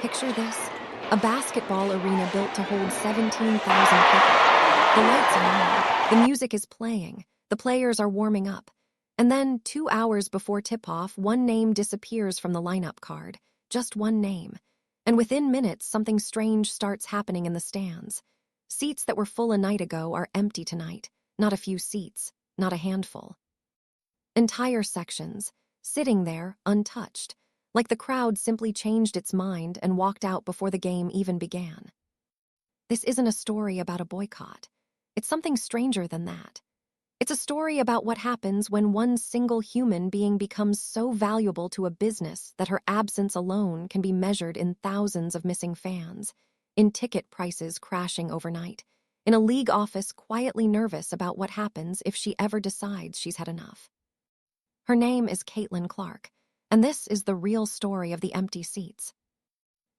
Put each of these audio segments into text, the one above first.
Picture this: a basketball arena built to hold 17,000 people. The lights are on, the music is playing, the players are warming up. And then, 2 hours before tip-off, one name disappears from the lineup card. Just one name. And within minutes, something strange starts happening in the stands. Seats that were full a night ago are empty tonight. Not a few seats, not a handful. Entire sections, sitting there, untouched, like the crowd simply changed its mind and walked out before the game even began. This isn't a story about a boycott. It's something stranger than that. It's a story about what happens when one single human being becomes so valuable to a business that her absence alone can be measured in thousands of missing fans, in ticket prices crashing overnight, in a league office quietly nervous about what happens if she ever decides she's had enough. Her name is Caitlin Clark, and this is the real story of the empty seats.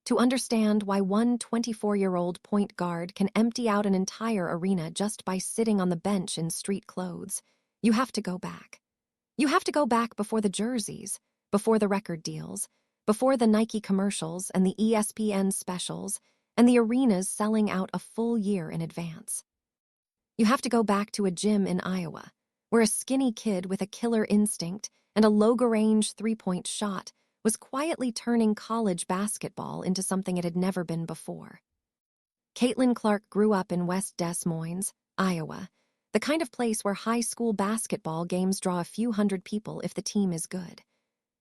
To understand why one 24-year-old point guard can empty out an entire arena just by sitting on the bench in street clothes, you have to go back. You have to go back before the jerseys, before the record deals, before the Nike commercials and the ESPN specials, and the arenas selling out a full year in advance. You have to go back to a gym in Iowa, where a skinny kid with a killer instinct and a longer-range three-point shot was quietly turning college basketball into something it had never been before. Caitlin Clark grew up in West Des Moines, Iowa, the kind of place where high school basketball games draw a few hundred people if the team is good.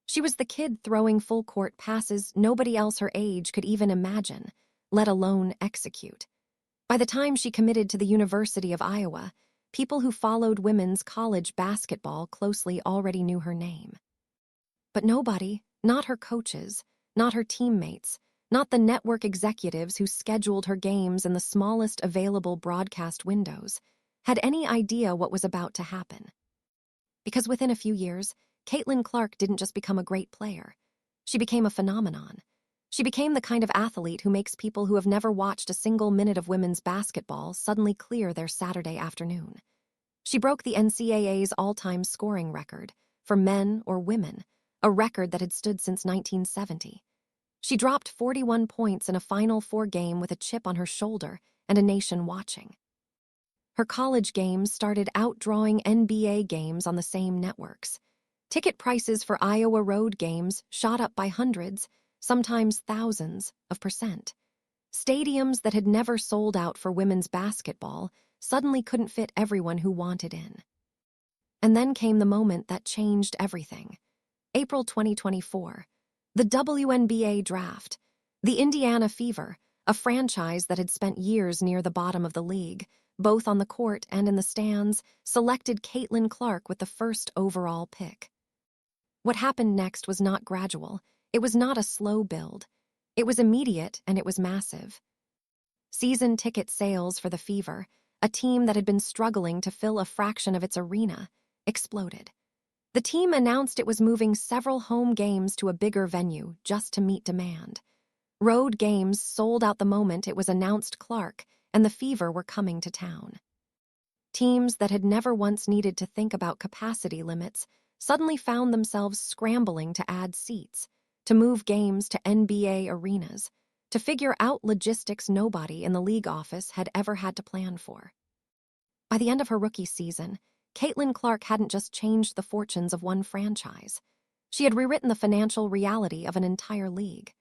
She was the kid throwing full-court passes nobody else her age could even imagine, let alone execute. By the time she committed to the University of Iowa, people who followed women's college basketball closely already knew her name. But nobody, not her coaches, not her teammates, not the network executives who scheduled her games in the smallest available broadcast windows, had any idea what was about to happen. Because within a few years, Caitlin Clark didn't just become a great player. She became a phenomenon. She became the kind of athlete who makes people who have never watched a single minute of women's basketball suddenly clear their Saturday afternoon. She broke the NCAA's all-time scoring record, for men or women, a record that had stood since 1970. She dropped 41 points in a Final Four game with a chip on her shoulder and a nation watching. Her college games started outdrawing NBA games on the same networks. Ticket prices for Iowa road games shot up by hundreds, sometimes thousands, of percent. Stadiums that had never sold out for women's basketball suddenly couldn't fit everyone who wanted in. And then came the moment that changed everything. April 2024, the WNBA draft. The Indiana Fever, a franchise that had spent years near the bottom of the league, both on the court and in the stands, selected Caitlin Clark with the first overall pick. What happened next was not gradual. It was not a slow build. It was immediate and it was massive. Season ticket sales for the Fever, a team that had been struggling to fill a fraction of its arena, exploded. The team announced it was moving several home games to a bigger venue just to meet demand. Road games sold out the moment it was announced Clark and the Fever were coming to town. Teams that had never once needed to think about capacity limits suddenly found themselves scrambling to add seats, to move games to NBA arenas, to figure out logistics nobody in the league office had ever had to plan for. By the end of her rookie season, Caitlin Clark hadn't just changed the fortunes of one franchise. She had rewritten the financial reality of an entire league.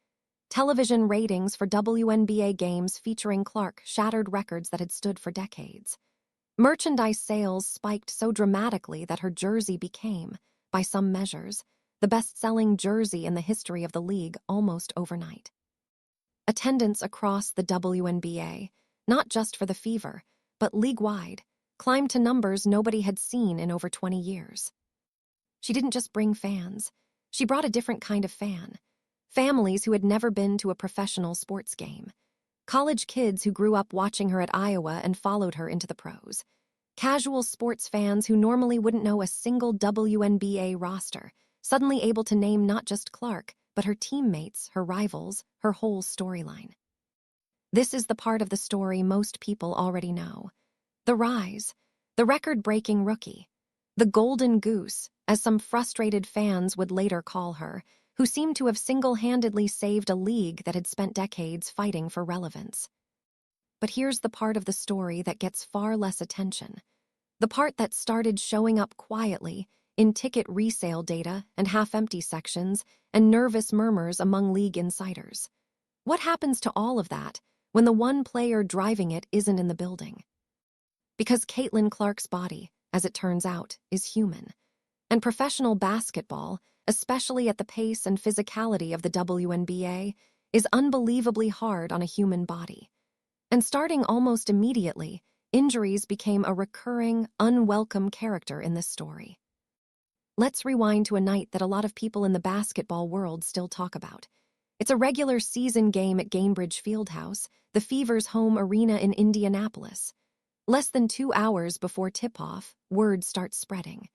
Television ratings for WNBA games featuring Clark shattered records that had stood for decades. Merchandise sales spiked so dramatically that her jersey became, by some measures, the best-selling jersey in the history of the league almost overnight. Attendance across the WNBA, not just for the Fever, but league-wide, climbed to numbers nobody had seen in over 20 years. She didn't just bring fans. She brought a different kind of fan. Families who had never been to a professional sports game. College kids who grew up watching her at Iowa and followed her into the pros. Casual sports fans who normally wouldn't know a single WNBA roster, suddenly able to name not just Clark, but her teammates, her rivals, her whole storyline. This is the part of the story most people already know. The rise, the record-breaking rookie, the golden goose, as some frustrated fans would later call her, who seemed to have single-handedly saved a league that had spent decades fighting for relevance. But here's the part of the story that gets far less attention. The part that started showing up quietly in ticket resale data and half-empty sections and nervous murmurs among league insiders. What happens to all of that when the one player driving it isn't in the building? Because Caitlin Clark's body, as it turns out, is human. And professional basketball, especially at the pace and physicality of the WNBA, is unbelievably hard on a human body. And starting almost immediately, injuries became a recurring, unwelcome character in this story. Let's rewind to a night that a lot of people in the basketball world still talk about. It's a regular season game at Gainbridge Fieldhouse, the Fever's home arena in Indianapolis. Less than 2 hours before tip-off, word starts spreading.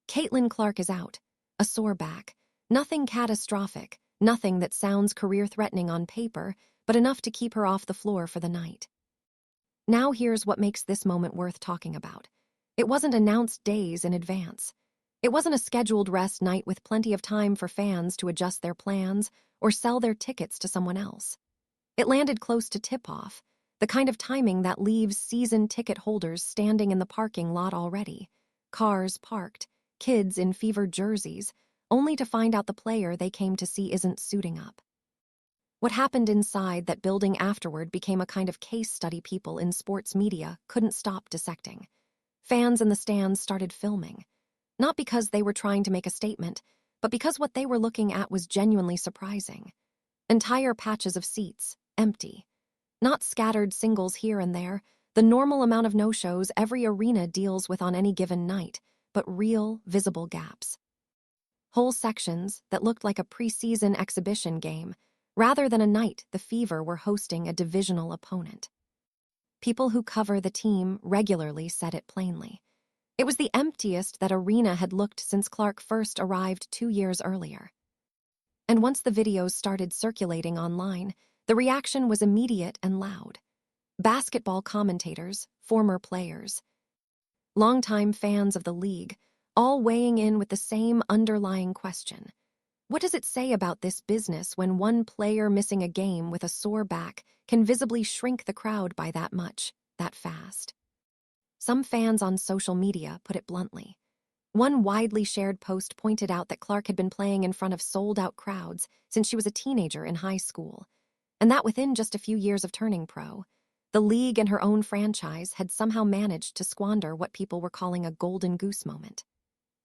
Caitlin Clark is out, a sore back. Nothing catastrophic, nothing that sounds career-threatening on paper, but enough to keep her off the floor for the night. Now here's what makes this moment worth talking about. It wasn't announced days in advance. It wasn't a scheduled rest night with plenty of time for fans to adjust their plans or sell their tickets to someone else. It landed close to tip-off, the kind of timing that leaves season ticket holders standing in the parking lot already, cars parked, kids in Fever jerseys, only to find out the player they came to see isn't suiting up. What happened inside that building afterward became a kind of case study people in sports media couldn't stop dissecting. Fans in the stands started filming, not because they were trying to make a statement, but because what they were looking at was genuinely surprising. Entire patches of seats, empty. Not scattered singles here and there, the normal amount of no-shows every arena deals with on any given night, but real, visible gaps. Whole sections that looked like a preseason exhibition game, rather than a night the Fever were hosting a divisional opponent. People who cover the team regularly said it plainly. It was the emptiest that arena had looked since Clark first arrived 2 years earlier. And once the videos started circulating online, the reaction was immediate and loud. Basketball commentators, former players, longtime fans of the league, all weighing in with the same underlying question. What does it say about this business when one player missing a game with a sore back can visibly shrink the crowd by that much, that fast? Some fans on social media put it bluntly. One widely shared post pointed out that Clark had been playing in front of sold-out crowds since she was a teenager in high school, and that within just a few years of turning pro, the league and her own franchise had somehow managed to squander what people were calling a golden goose moment.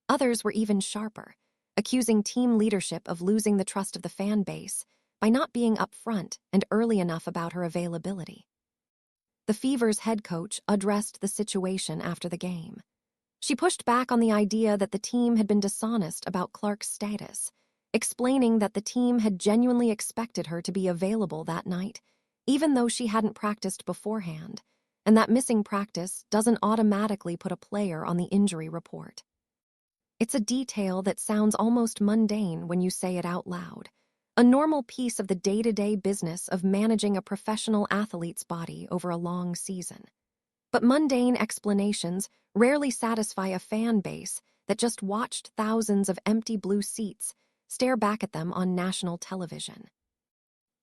Others were even sharper, accusing team leadership of losing the trust of the fan base by not being upfront and early enough about her availability. The Fever's head coach addressed the situation after the game. She pushed back on the idea that the team had been dishonest about Clark's status, explaining that the team had genuinely expected her to be available that night, even though she hadn't practiced beforehand, and that missing practice doesn't automatically put a player on the injury report. It's a detail that sounds almost mundane when you say it out loud, a normal piece of the day-to-day business of managing a professional athlete's body over a long season. But mundane explanations rarely satisfy a fan base that just watched thousands of empty blue seats stare back at them on national television.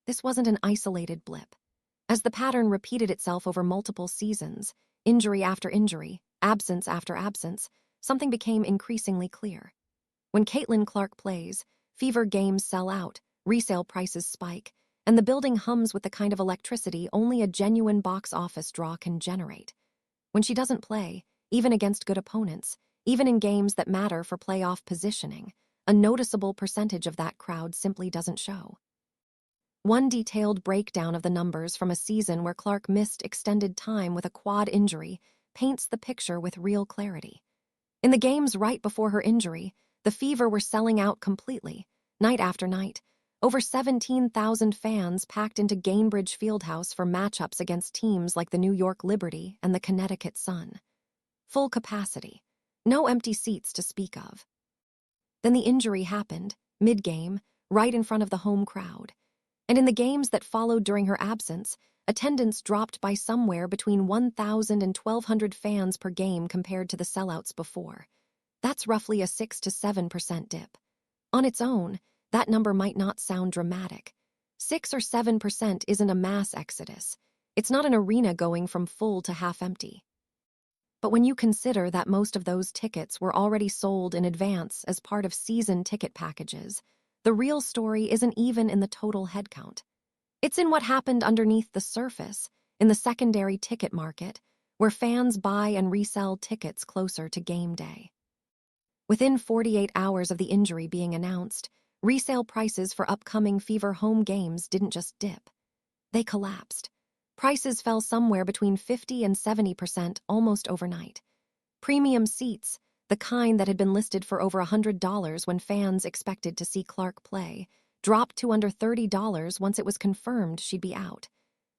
This wasn't an isolated blip. As the pattern repeated itself over multiple seasons, injury after injury, absence after absence, something became increasingly clear. When Caitlin Clark plays, Fever games sell out, resale prices spike, and the building hums with the kind of electricity only a genuine box office draw can generate. When she doesn't play, even against good opponents, even in games that matter for playoff positioning, a noticeable percentage of that crowd simply doesn't show. One detailed breakdown of the numbers from a season where Clark missed extended time with a quad injury paints the picture with real clarity. In the games right before her injury, the Fever were selling out completely, night after night. Over 17,000 fans packed into Gainbridge Fieldhouse for matchups against teams like the New York Liberty and the Connecticut Sun. Full capacity, no empty seats to speak of. Then the injury happened, mid-game, right in front of the home crowd. And in the games that followed during her absence, attendance dropped by somewhere between 1,000 and 1,200 fans per game compared to the sellouts before. That's roughly a 6 to 7% dip. On its own, That number might not sound dramatic. 6 or 7% isn't a mass exodus. It's not an arena going from full to half empty. But when you consider that most of those tickets were already sold in advance as part of season ticket packages, the real story isn't even in the total headcount. It's in what happened underneath the surface, in the secondary ticket market, where fans buy and resell tickets closer to game day. Within 48 hours of the injury being announced, resale prices for upcoming Fever home games didn't just dip. They collapsed. Prices fell somewhere between 50 and 70% almost overnight. Premium seats, the kind that had been listed for over $100 when fans expected to see Clark play, dropped to under $30 once it was confirmed she'd be out.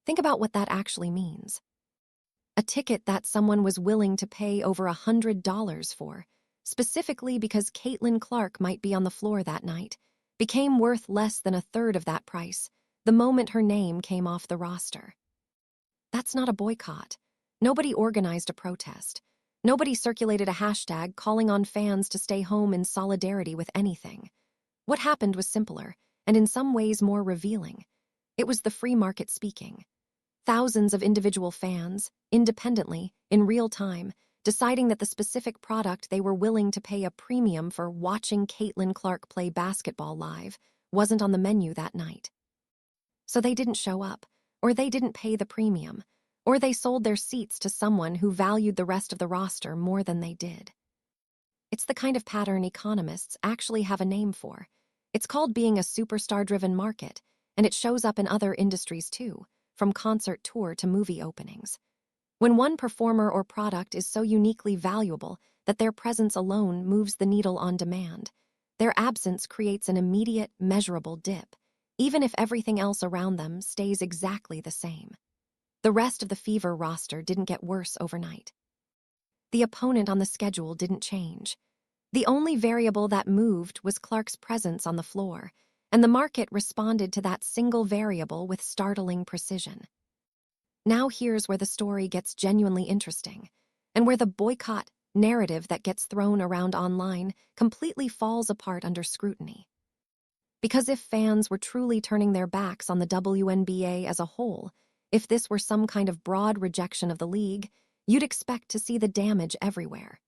Think about what that actually means. A ticket that someone was willing to pay over $100 for, specifically because Caitlin Clark might be on the floor that night, became worth less than a third of that price the moment her name came off the roster. That's not a boycott. Nobody organized a protest. Nobody circulated a hashtag calling on fans to stay home in solidarity with anything. What happened was simpler, and in some ways more revealing. It was the free market speaking. Thousands of individual fans, independently, in real time, deciding that the specific product they were willing to pay a premium for watching Caitlin Clark play basketball live wasn't on the menu that night. So they didn't show up, or they didn't pay the premium, or they sold their seats to someone who valued the rest of the roster more than they did. It's the kind of pattern economists actually have a name for. It's called being a superstar-driven market, and it shows up in other industries too, from concert tour to movie openings. When one performer or product is so uniquely valuable that their presence alone moves the needle on demand, their absence creates an immediate, measurable dip, even if everything else around them stays exactly the same. The rest of the Fever roster didn't get worse overnight. The opponent on the schedule didn't change. The only variable that moved was Clark's presence on the floor, and the market responded to that single variable with startling precision. Now here's where the story gets genuinely interesting, and where the boycott narrative that gets thrown around online completely falls apart under scrutiny. Because if fans were truly turning their backs on the WNBA as a whole, if this were some kind of broad rejection of the league, you'd expect to see the damage everywhere.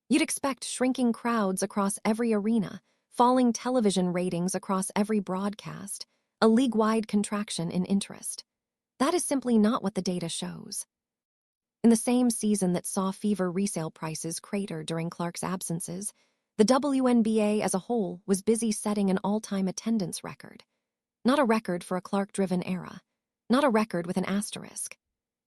You'd expect shrinking crowds across every arena, falling television ratings across every broadcast, a league-wide contraction in interest. That is simply not what the data shows. In the same season that saw Fever resale prices crater during Clark's absences, the WNBA as a whole was busy setting an all-time attendance record. Not a record for a Clark-driven era. Not a record with an asterisk.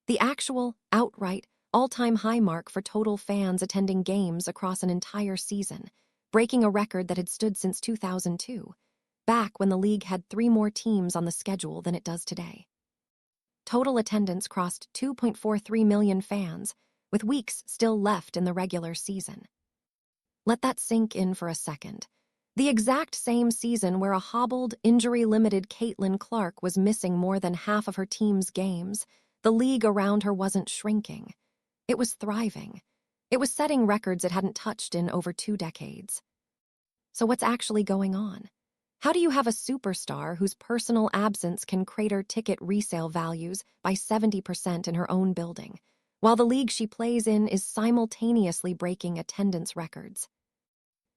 The actual, outright, all-time high mark for total fans attending games across an entire season, breaking a record that had stood since 2002, back when the league had 3 more teams on the schedule than it does today. Total attendance crossed 2.43 million fans, with weeks still left in the regular season. Let that sink in for a second. The exact same season where a hobbled, injury-limited Caitlin Clark was missing more than half of her team's games, the league around her wasn't shrinking. It was thriving. It was setting records it hadn't touched in over 2 decades. So what's actually going on? How do you have a superstar whose personal absence can crater ticket resale values by 70% in her own building, while the league she plays in is simultaneously breaking attendance records?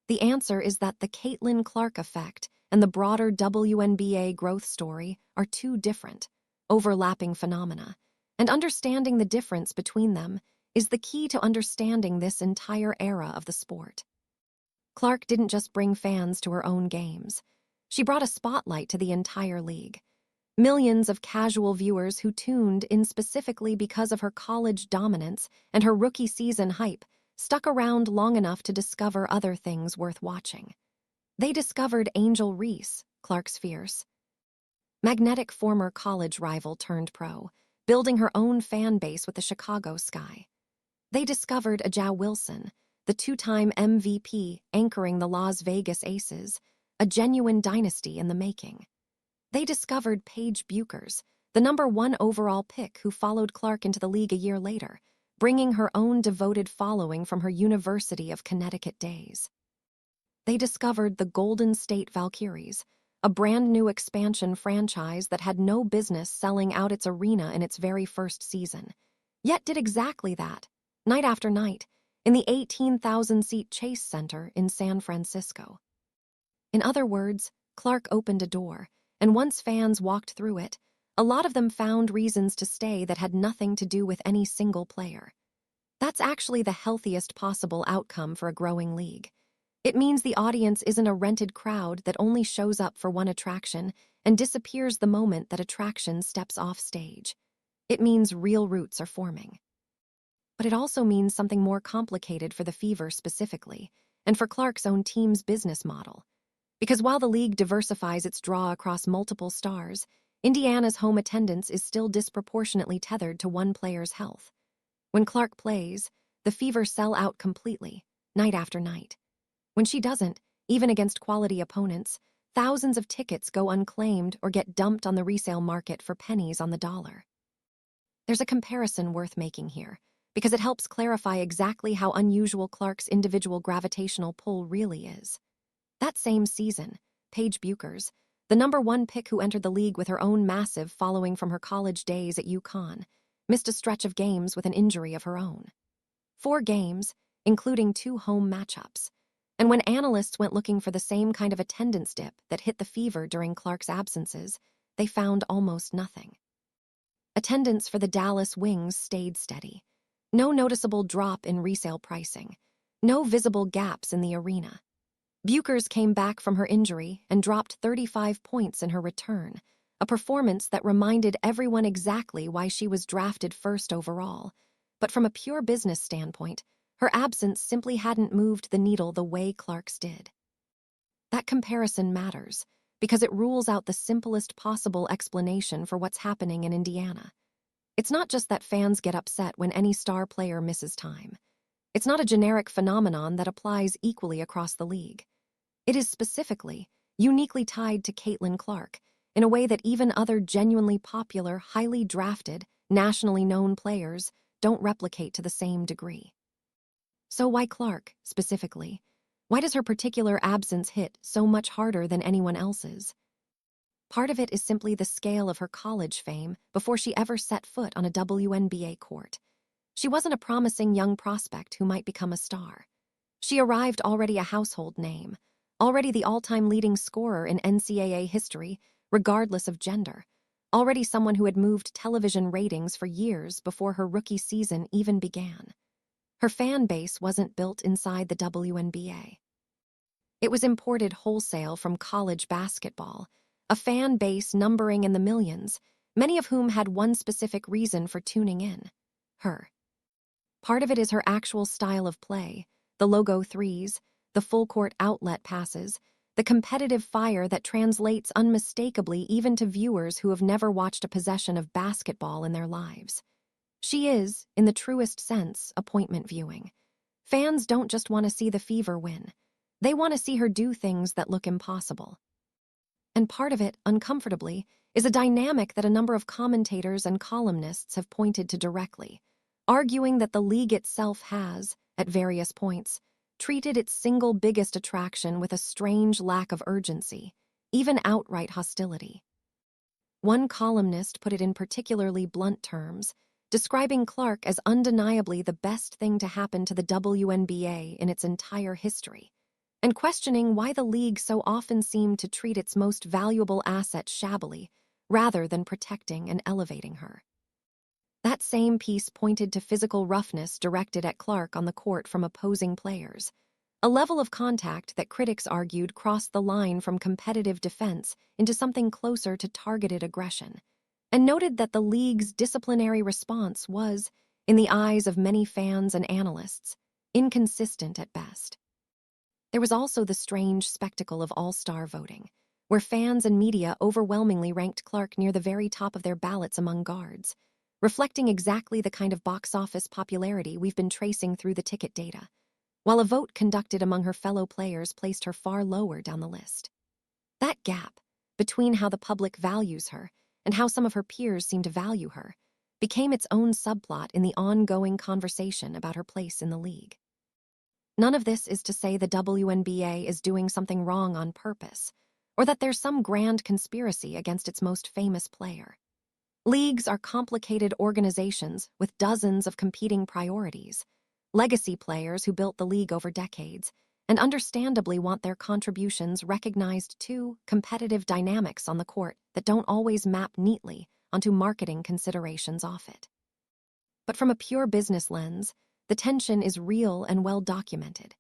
The answer is that the Caitlin Clark effect and the broader WNBA growth story are 2 different, overlapping phenomena, and understanding the difference between them is the key to understanding this entire era of the sport. Clark didn't just bring fans to her own games. She brought a spotlight to the entire league. Millions of casual viewers who tuned in specifically because of her college dominance and her rookie season hype stuck around long enough to discover other things worth watching. They discovered Angel Reese, Clark's fierce, magnetic former college rival turned pro, building her own fan base with the Chicago Sky. They discovered Aja Wilson, the 2-time MVP anchoring the Las Vegas Aces, a genuine dynasty in the making. They discovered Paige Buchers, the #1 overall pick who followed Clark into the league a year later, bringing her own devoted following from her University of Connecticut days. They discovered the Golden State Valkyries, a brand new expansion franchise that had no business selling out its arena in its very first season, yet did exactly that, night after night, in the 18,000-seat Chase Center in San Francisco. In other words, Clark opened a door, and once fans walked through it, a lot of them found reasons to stay that had nothing to do with any single player. That's actually the healthiest possible outcome for a growing league. It means the audience isn't a rented crowd that only shows up for one attraction and disappears the moment that attraction steps off stage. It means real roots are forming. But it also means something more complicated for the Fever specifically, and for Clark's own team's business model. Because while the league diversifies its draw across multiple stars, Indiana's home attendance is still disproportionately tethered to one player's health. When Clark plays, the Fever sell out completely, night after night. When she doesn't, even against quality opponents, thousands of tickets go unclaimed or get dumped on the resale market for pennies on the dollar. There's a comparison worth making here, because it helps clarify exactly how unusual Clark's individual gravitational pull really is. That same season, Paige Bueckers, the #1 pick who entered the league with her own massive following from her college days at UConn, missed a stretch of games with an injury of her own. 4 games, including 2 home matchups. And when analysts went looking for the same kind of attendance dip that hit the Fever during Clark's absences, they found almost nothing. Attendance for the Dallas Wings stayed steady. No noticeable drop in resale pricing. No visible gaps in the arena. Bueckers came back from her injury and dropped 35 points in her return, a performance that reminded everyone exactly why she was drafted first overall. But from a pure business standpoint, her absence simply hadn't moved the needle the way Clark's did. That comparison matters, because it rules out the simplest possible explanation for what's happening in Indiana. It's not just that fans get upset when any star player misses time. It's not a generic phenomenon that applies equally across the league. It is specifically, uniquely tied to Caitlin Clark, in a way that even other genuinely popular, highly drafted, nationally known players don't replicate to the same degree. So why Clark, specifically? Why does her particular absence hit so much harder than anyone else's? Part of it is simply the scale of her college fame before she ever set foot on a WNBA court. She wasn't a promising young prospect who might become a star. She arrived already a household name, already the all-time leading scorer in NCAA history, regardless of gender, already someone who had moved television ratings for years before her rookie season even began. Her fan base wasn't built inside the WNBA. It was imported wholesale from college basketball, a fan base numbering in the millions, many of whom had one specific reason for tuning in: her. Part of it is her actual style of play, the logo threes, the full-court outlet passes, the competitive fire that translates unmistakably even to viewers who have never watched a possession of basketball in their lives. She is, in the truest sense, appointment viewing. Fans don't just want to see the Fever win. They want to see her do things that look impossible. And part of it, uncomfortably, is a dynamic that a number of commentators and columnists have pointed to directly, arguing that the league itself has, at various points, treated its single biggest attraction with a strange lack of urgency, even outright hostility. One columnist put it in particularly blunt terms, describing Clark as undeniably the best thing to happen to the WNBA in its entire history, and questioning why the league so often seemed to treat its most valuable asset shabbily, rather than protecting and elevating her. That same piece pointed to physical roughness directed at Clark on the court from opposing players, a level of contact that critics argued crossed the line from competitive defense into something closer to targeted aggression, and noted that the league's disciplinary response was, in the eyes of many fans and analysts, inconsistent at best. There was also the strange spectacle of all-star voting, where fans and media overwhelmingly ranked Clark near the very top of their ballots among guards, reflecting exactly the kind of box office popularity we've been tracing through the ticket data, while a vote conducted among her fellow players placed her far lower down the list. That gap, between how the public values her and how some of her peers seem to value her, became its own subplot in the ongoing conversation about her place in the league. None of this is to say the WNBA is doing something wrong on purpose, or that there's some grand conspiracy against its most famous player. Leagues are complicated organizations with dozens of competing priorities. Legacy players who built the league over decades, and understandably want their contributions recognized too, competitive dynamics on the court that don't always map neatly onto marketing considerations off it. But from a pure business lens, the tension is real and well documented.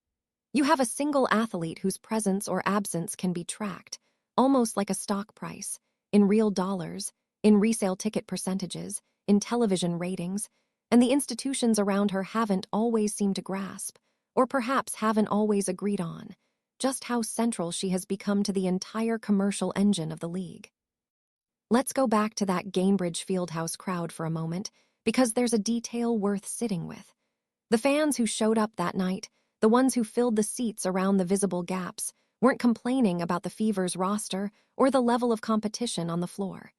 You have a single athlete whose presence or absence can be tracked, almost like a stock price, in real dollars, in resale ticket percentages, in television ratings, and the institutions around her haven't always seemed to grasp, or perhaps haven't always agreed on, just how central she has become to the entire commercial engine of the league. Let's go back to that Gainbridge Fieldhouse crowd for a moment, because there's a detail worth sitting with. The fans who showed up that night, the ones who filled the seats around the visible gaps, weren't complaining about the Fever's roster or the level of competition on the floor.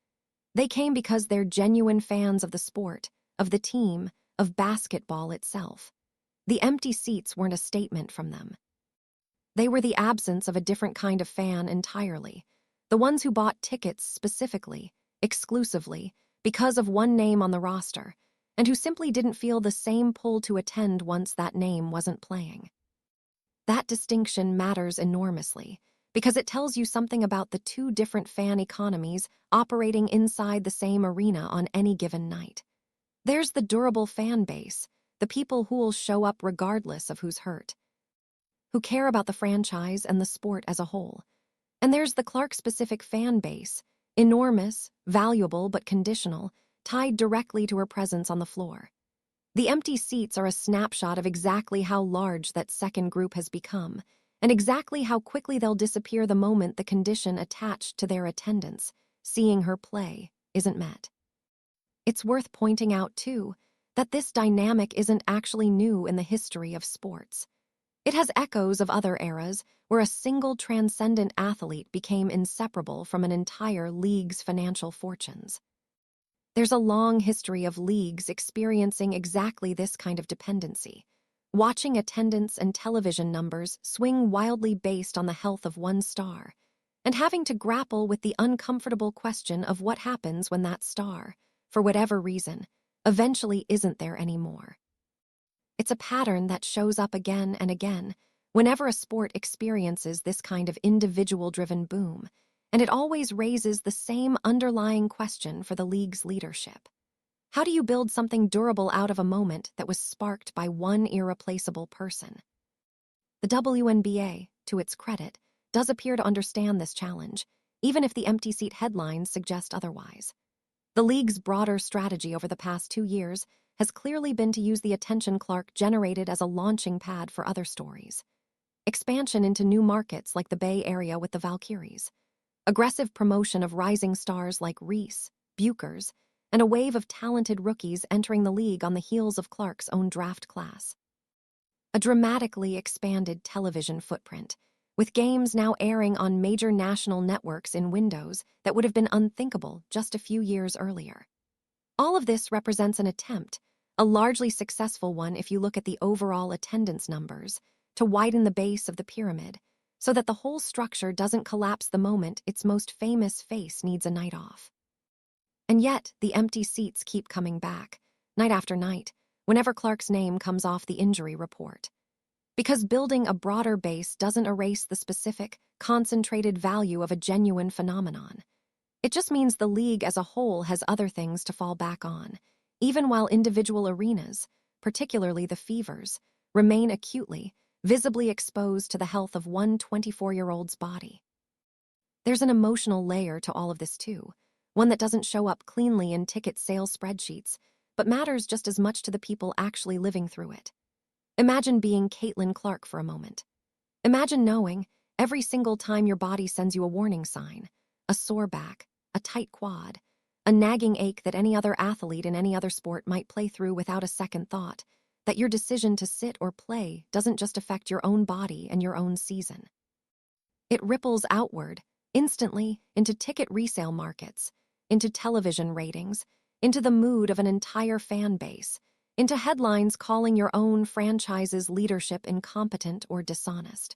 They came because they're genuine fans of the sport, of the team, of basketball itself. The empty seats weren't a statement from them. They were the absence of a different kind of fan entirely. The ones who bought tickets specifically, exclusively, because of one name on the roster, and who simply didn't feel the same pull to attend once that name wasn't playing. That distinction matters enormously, because it tells you something about the two different fan economies operating inside the same arena on any given night. There's the durable fan base, the people who'll show up regardless of who's hurt, who care about the franchise and the sport as a whole. And there's the Clark-specific fan base, enormous, valuable but conditional, tied directly to her presence on the floor. The empty seats are a snapshot of exactly how large that second group has become, and exactly how quickly they'll disappear the moment the condition attached to their attendance, seeing her play, isn't met. It's worth pointing out, too, that this dynamic isn't actually new in the history of sports. It has echoes of other eras where a single transcendent athlete became inseparable from an entire league's financial fortunes. There's a long history of leagues experiencing exactly this kind of dependency, watching attendance and television numbers swing wildly based on the health of one star, and having to grapple with the uncomfortable question of what happens when that star, for whatever reason, eventually isn't there anymore. It's a pattern that shows up again and again whenever a sport experiences this kind of individual-driven boom, and it always raises the same underlying question for the league's leadership. How do you build something durable out of a moment that was sparked by one irreplaceable person? The WNBA, to its credit, does appear to understand this challenge, even if the empty seat headlines suggest otherwise. The league's broader strategy over the past 2 years has clearly been to use the attention Clark generated as a launching pad for other stories. Expansion into new markets like the Bay Area with the Valkyries, aggressive promotion of rising stars like Reese, Buchers, and a wave of talented rookies entering the league on the heels of Clark's own draft class. A dramatically expanded television footprint, with games now airing on major national networks in windows that would have been unthinkable just a few years earlier. All of this represents an attempt, a largely successful one if you look at the overall attendance numbers, to widen the base of the pyramid, so that the whole structure doesn't collapse the moment its most famous face needs a night off. And yet, the empty seats keep coming back, night after night, whenever Clark's name comes off the injury report. Because building a broader base doesn't erase the specific, concentrated value of a genuine phenomenon. It just means the league as a whole has other things to fall back on, even while individual arenas, particularly the Fevers, remain acutely, visibly exposed to the health of one 24-year-old's body. There's an emotional layer to all of this too, one that doesn't show up cleanly in ticket sales spreadsheets, but matters just as much to the people actually living through it. Imagine being Caitlin Clark for a moment. Imagine knowing, every single time your body sends you a warning sign, a sore back, a tight quad, a nagging ache that any other athlete in any other sport might play through without a second thought, that your decision to sit or play doesn't just affect your own body and your own season. It ripples outward, instantly, into ticket resale markets, into television ratings, into the mood of an entire fan base, into headlines calling your own franchise's leadership incompetent or dishonest.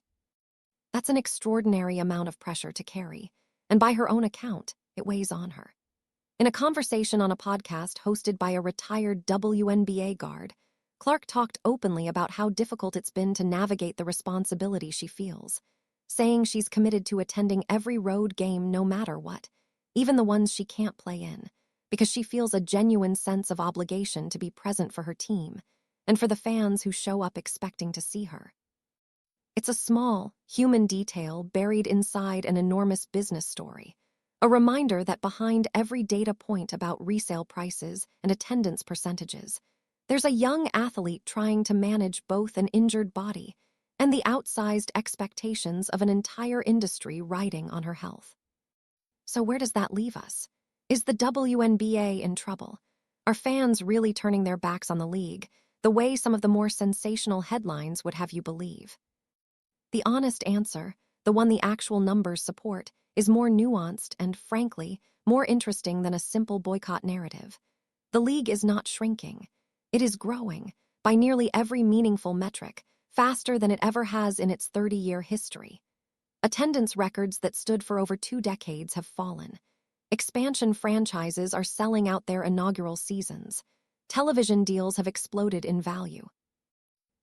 That's an extraordinary amount of pressure to carry, and by her own account, it weighs on her. In a conversation on a podcast hosted by a retired WNBA guard, Clark talked openly about how difficult it's been to navigate the responsibility she feels, saying she's committed to attending every road game no matter what, even the ones she can't play in, because she feels a genuine sense of obligation to be present for her team and for the fans who show up expecting to see her. It's a small, human detail buried inside an enormous business story, a reminder that behind every data point about resale prices and attendance percentages, there's a young athlete trying to manage both an injured body and the outsized expectations of an entire industry riding on her health. So where does that leave us? Is the WNBA in trouble? Are fans really turning their backs on the league, the way some of the more sensational headlines would have you believe? The honest answer, the one the actual numbers support, is more nuanced and, frankly, more interesting than a simple boycott narrative. The league is not shrinking. It is growing, by nearly every meaningful metric, faster than it ever has in its 30-year history. Attendance records that stood for over 2 decades have fallen. Expansion franchises are selling out their inaugural seasons. Television deals have exploded in value.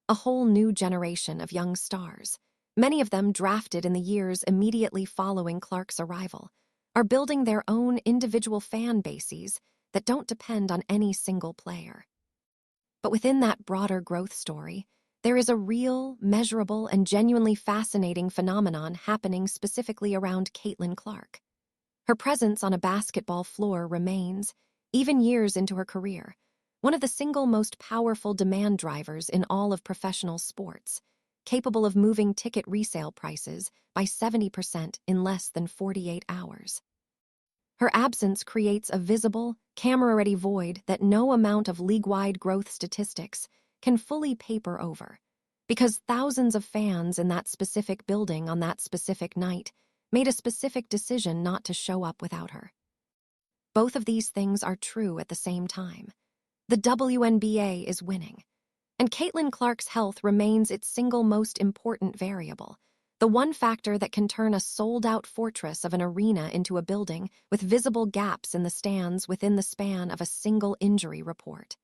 A whole new generation of young stars, many of them drafted in the years immediately following Clark's arrival, are building their own individual fan bases that don't depend on any single player. But within that broader growth story, there is a real, measurable, and genuinely fascinating phenomenon happening specifically around Caitlin Clark. Her presence on a basketball floor remains, even years into her career, one of the single most powerful demand drivers in all of professional sports, capable of moving ticket resale prices by 70% in less than 48 hours. Her absence creates a visible, camera-ready void that no amount of league-wide growth statistics can fully paper over, because thousands of fans in that specific building on that specific night made a specific decision not to show up without her. Both of these things are true at the same time. The WNBA is winning, and Caitlin Clark's health remains its single most important variable, the one factor that can turn a sold-out fortress of an arena into a building with visible gaps in the stands within the span of a single injury report.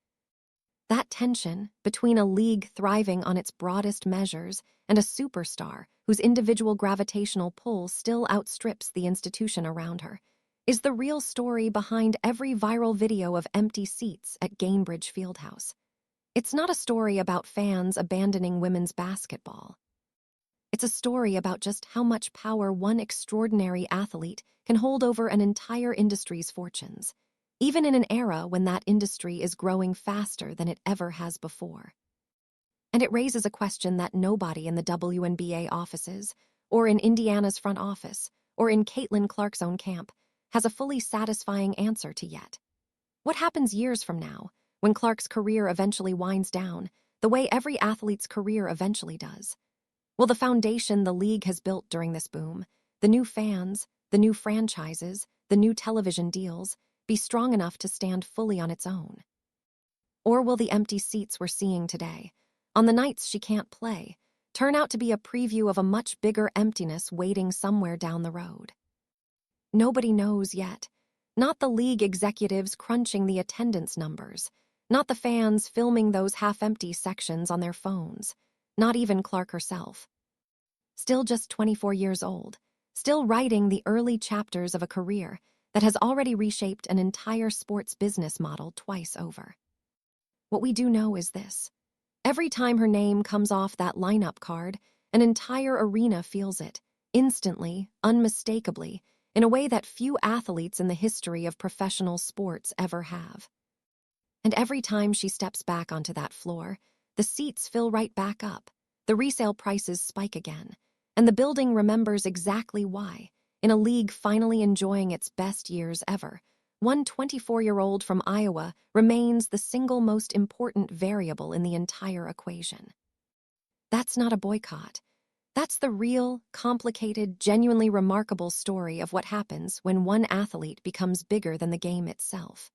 That tension between a league thriving on its broadest measures and a superstar whose individual gravitational pull still outstrips the institution around her is the real story behind every viral video of empty seats at Gainbridge Fieldhouse. It's not a story about fans abandoning women's basketball. It's a story about just how much power one extraordinary athlete can hold over an entire industry's fortunes, even in an era when that industry is growing faster than it ever has before. And it raises a question that nobody in the WNBA offices, or in Indiana's front office, or in Caitlin Clark's own camp, has a fully satisfying answer to yet. What happens years from now, when Clark's career eventually winds down, the way every athlete's career eventually does? Will the foundation the league has built during this boom, the new fans, the new franchises, the new television deals, be strong enough to stand fully on its own? Or will the empty seats we're seeing today, on the nights she can't play, turn out to be a preview of a much bigger emptiness waiting somewhere down the road? Nobody knows yet. Not the league executives crunching the attendance numbers, not the fans filming those half-empty sections on their phones, not even Clark herself. Still just 24 years old, still writing the early chapters of a career that has already reshaped an entire sports business model twice over. What we do know is this: every time her name comes off that lineup card, an entire arena feels it, instantly, unmistakably, in a way that few athletes in the history of professional sports ever have. And every time she steps back onto that floor, the seats fill right back up, the resale prices spike again, and the building remembers exactly why, in a league finally enjoying its best years ever, one 24-year-old from Iowa remains the single most important variable in the entire equation. That's not a boycott. That's the real, complicated, genuinely remarkable story of what happens when one athlete becomes bigger than the game itself.